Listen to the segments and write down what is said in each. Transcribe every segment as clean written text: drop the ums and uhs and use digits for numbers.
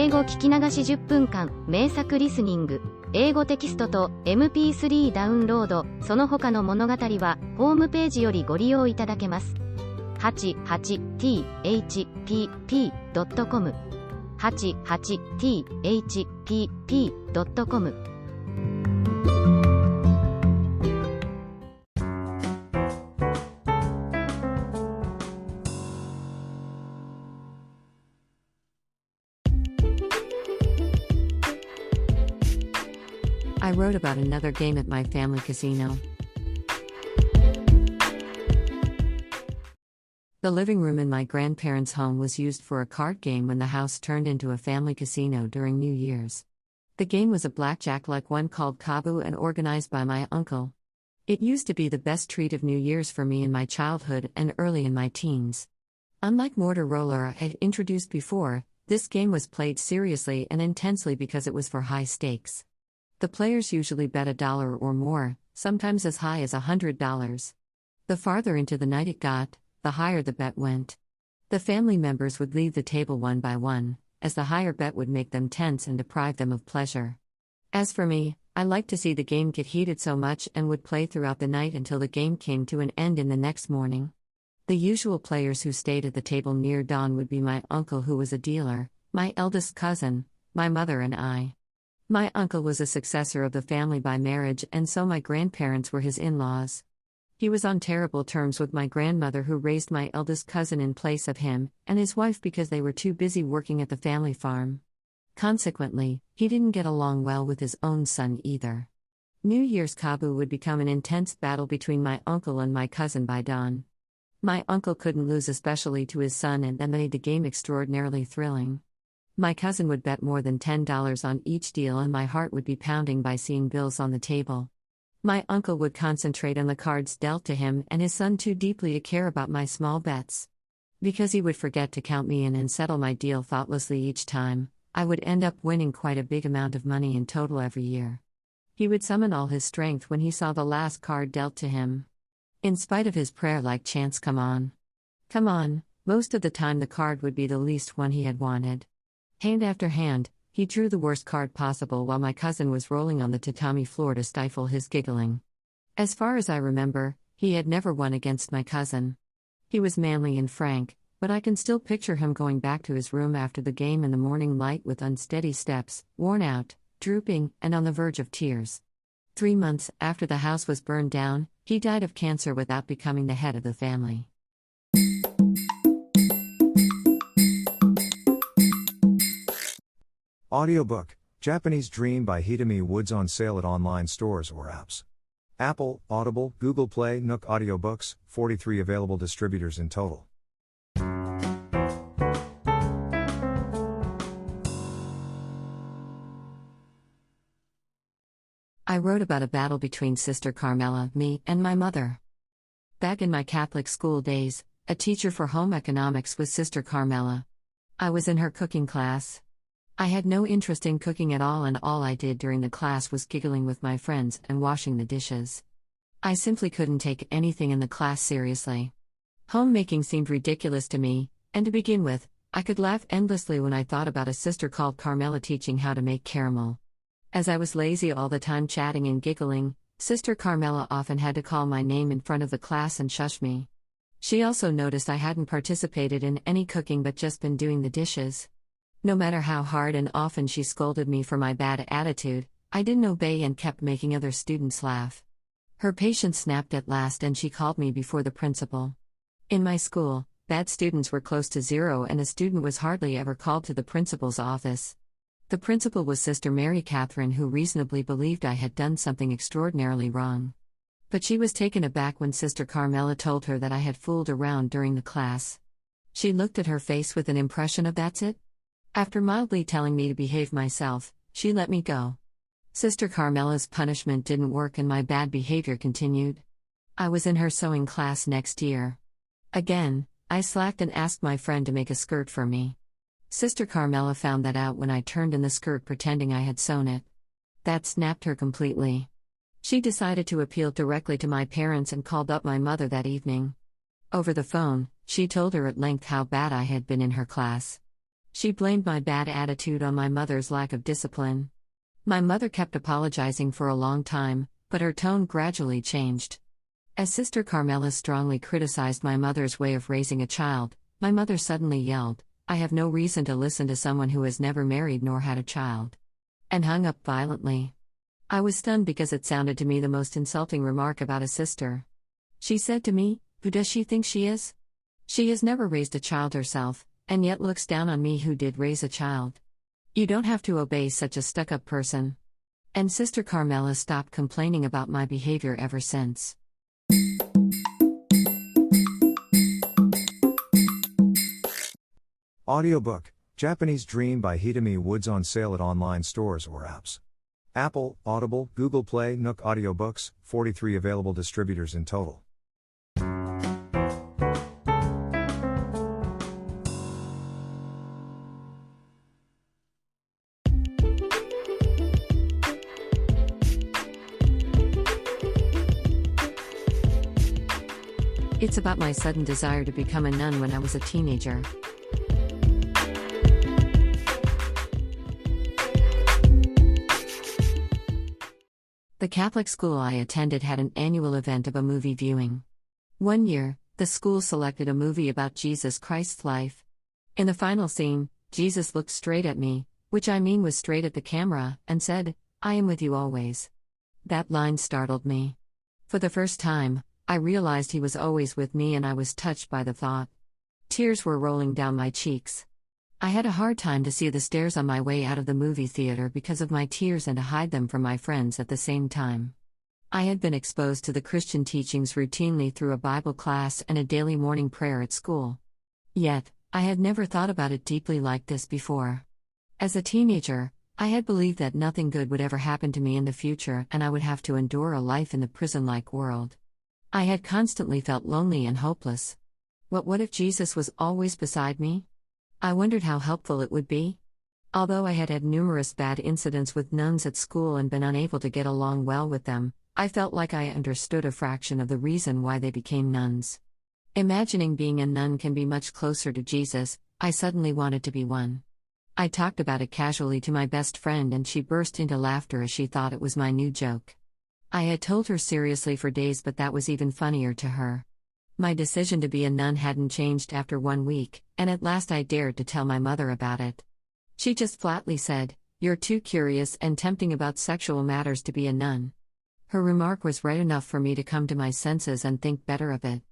英語聞き流し10分間、名作リスニング、英語テキストと MP3 ダウンロード、その他の物語は、ホームページよりご利用いただけます。88thpp.com 88thpp.com I wrote about another game at my family casino. The living room in my grandparents' home was used for a card game when the house turned into a family casino during New Year's. The game was a blackjack-like one called Kabu and organized by my uncle. It used to be the best treat of New Year's for me in my childhood and early in my teens. Unlike Mortar Roller I had introduced before, this game was played seriously and intensely because it was for high stakes. The players usually bet $1 or more, sometimes as high as $100. The farther into the night it got, the higher the bet went. The family members would leave the table one by one, as the higher bet would make them tense and deprive them of pleasure. As for me, I liked to see the game get heated so much and would play throughout the night until the game came to an end in the next morning. The usual players who stayed at the table near dawn would be my uncle, who was a dealer, my eldest cousin, my mother and I. My uncle was a successor of the family by marriage, and so my grandparents were his in-laws. He was on terrible terms with my grandmother, who raised my eldest cousin in place of him, and his wife because they were too busy working at the family farm. Consequently, he didn't get along well with his own son either. New Year's Kabu would become an intense battle between my uncle and my cousin by dawn. My uncle couldn't lose, especially to his son, and that made the game extraordinarily thrilling. My cousin would bet more than $10 on each deal, and my heart would be pounding by seeing bills on the table. My uncle would concentrate on the cards dealt to him and his son too deeply to care about my small bets. Because he would forget to count me in and settle my deal thoughtlessly each time, I would end up winning quite a big amount of money in total every year. He would summon all his strength when he saw the last card dealt to him. In spite of his prayer-like chants, "Come on. Come on," most of the time the card would be the least one he had wanted. Hand after hand, he drew the worst card possible while my cousin was rolling on the tatami floor to stifle his giggling. As far as I remember, he had never won against my cousin. He was manly and frank, but I can still picture him going back to his room after the game in the morning light with unsteady steps, worn out, drooping, and on the verge of tears. 3 months after the house was burned down, he died of cancer without becoming the head of the family. Audiobook, Japanese Dream by Hitomi Woods, on sale at online stores or apps. Apple, Audible, Google Play, Nook Audiobooks, 43 available distributors in total. I wrote about a battle between Sister Carmela, me, and my mother. Back in my Catholic school days, a teacher for home economics was Sister Carmela. I was in her cooking class. I had no interest in cooking at all, and all I did during the class was giggling with my friends and washing the dishes. I simply couldn't take anything in the class seriously. Homemaking seemed ridiculous to me, and to begin with, I could laugh endlessly when I thought about a sister called Carmela teaching how to make caramel. As I was lazy all the time chatting and giggling, Sister Carmela often had to call my name in front of the class and shush me. She also noticed I hadn't participated in any cooking but just been doing the dishes. No matter how hard and often she scolded me for my bad attitude, I didn't obey and kept making other students laugh. Her patience snapped at last and she called me before the principal. In my school, bad students were close to zero and a student was hardly ever called to the principal's office. The principal was Sister Mary Catherine, who reasonably believed I had done something extraordinarily wrong. But she was taken aback when Sister Carmela told her that I had fooled around during the class. She looked at her face with an impression of "That's it?" After mildly telling me to behave myself, she let me go. Sister Carmela's punishment didn't work and my bad behavior continued. I was in her sewing class next year. Again, I slacked and asked my friend to make a skirt for me. Sister Carmela found that out when I turned in the skirt pretending I had sewn it. That snapped her completely. She decided to appeal directly to my parents and called up my mother that evening. Over the phone, she told her at length how bad I had been in her class. She blamed my bad attitude on my mother's lack of discipline. My mother kept apologizing for a long time, but her tone gradually changed. As Sister Carmela strongly criticized my mother's way of raising a child, my mother suddenly yelled, "I have no reason to listen to someone who has never married nor had a child," and hung up violently. I was stunned because it sounded to me the most insulting remark about a sister. She said to me, "Who does she think she is? She has never raised a child herself, and yet looks down on me who did raise a child. You don't have to obey such a stuck-up person." And Sister Carmela stopped complaining about my behavior ever since. Audiobook, Japanese Dream by Hitomi Woods on sale at online stores or apps. Apple, Audible, Google Play, Nook Audiobooks, 43 available distributors in total. It's about my sudden desire to become a nun when I was a teenager. The Catholic school I attended had an annual event of a movie viewing. One year, the school selected a movie about Jesus Christ's life. In the final scene, Jesus looked straight at me, which I mean was straight at the camera, and said, "I am with you always." That line startled me. For the first time, I realized he was always with me, and I was touched by the thought. Tears were rolling down my cheeks. I had a hard time to see the stairs on my way out of the movie theater because of my tears and to hide them from my friends at the same time. I had been exposed to the Christian teachings routinely through a Bible class and a daily morning prayer at school. Yet, I had never thought about it deeply like this before. As a teenager, I had believed that nothing good would ever happen to me in the future and I would have to endure a life in the prison-like world. I had constantly felt lonely and hopeless. What if Jesus was always beside me? I wondered how helpful it would be. Although I had had numerous bad incidents with nuns at school and been unable to get along well with them, I felt like I understood a fraction of the reason why they became nuns. Imagining being a nun can be much closer to Jesus, I suddenly wanted to be one. I talked about it casually to my best friend and she burst into laughter as she thought it was my new joke. I had told her seriously for days, but that was even funnier to her. My decision to be a nun hadn't changed after 1 week, and at last I dared to tell my mother about it. She just flatly said, "You're too curious and tempting about sexual matters to be a nun." Her remark was right enough for me to come to my senses and think better of it.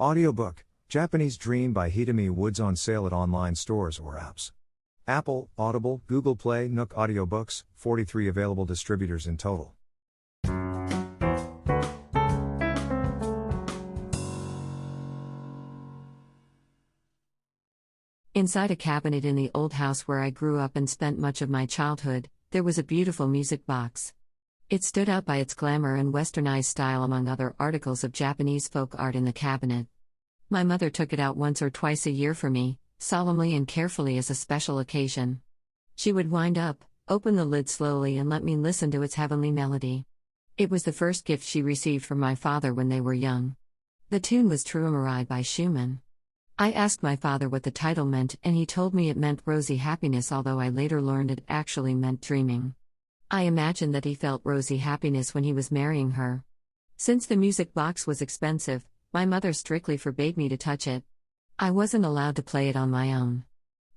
Audiobook, Japanese Dream by Hitomi Woods on sale at online stores or apps. Apple, Audible, Google Play, Nook Audiobooks, 43 available distributors in total. Inside a cabinet in the old house where I grew up and spent much of my childhood, there was a beautiful music box. It stood out by its glamour and westernized style among other articles of Japanese folk art in the cabinet. My mother took it out once or twice a year for me, solemnly and carefully as a special occasion. She would wind up, open the lid slowly and let me listen to its heavenly melody. It was the first gift she received from my father when they were young. The tune was True by Schumann. I asked my father what the title meant and he told me it meant rosy happiness, although I later learned it actually meant dreaming. I imagined that he felt rosy happiness when he was marrying her. Since the music box was expensive, my mother strictly forbade me to touch it. I wasn't allowed to play it on my own.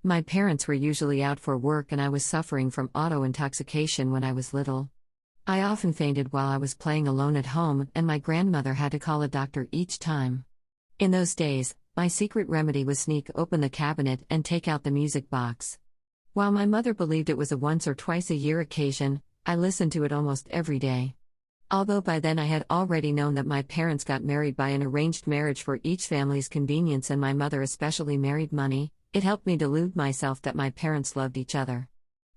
My parents were usually out for work and I was suffering from auto intoxication when I was little. I often fainted while I was playing alone at home and my grandmother had to call a doctor each time. In those days, my secret remedy was sneak open the cabinet and take out the music box. While my mother believed it was a once or twice a year occasion, I listened to it almost every day. Although by then I had already known that my parents got married by an arranged marriage for each family's convenience and my mother especially married money, it helped me delude myself that my parents loved each other.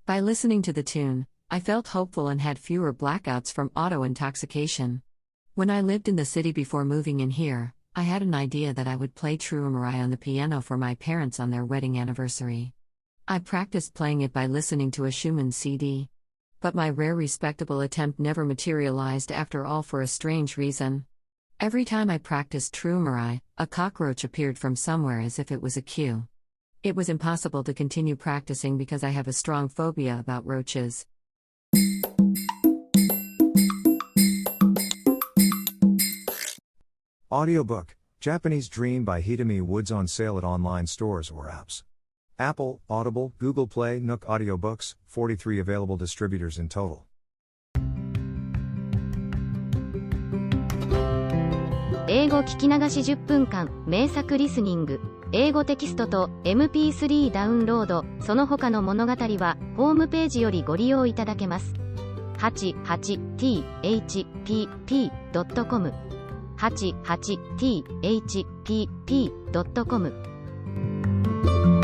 By listening to the tune, I felt hopeful and had fewer blackouts from auto intoxication. When I lived in the city before moving in here, I had an idea that I would play True on the piano for my parents on their wedding anniversary. I practiced playing it by listening to a Schumann CD. But my rare respectable attempt never materialized after all for a strange reason. Every time I practiced Trumarai, a cockroach appeared from somewhere as if it was a cue. It was impossible to continue practicing because I have a strong phobia about roaches. Audiobook, Japanese Dream by Hitomi Woods on sale at online stores or apps. Apple, Audible, Google Play, Nook Audiobooks, 43 available distributors in total. 英語聞き流し10分間、名作リスニング。英語テキストと MP3 ダウンロード、その他の物語は、ホームページよりご利用いただけます。88thpp.com 88thpp.com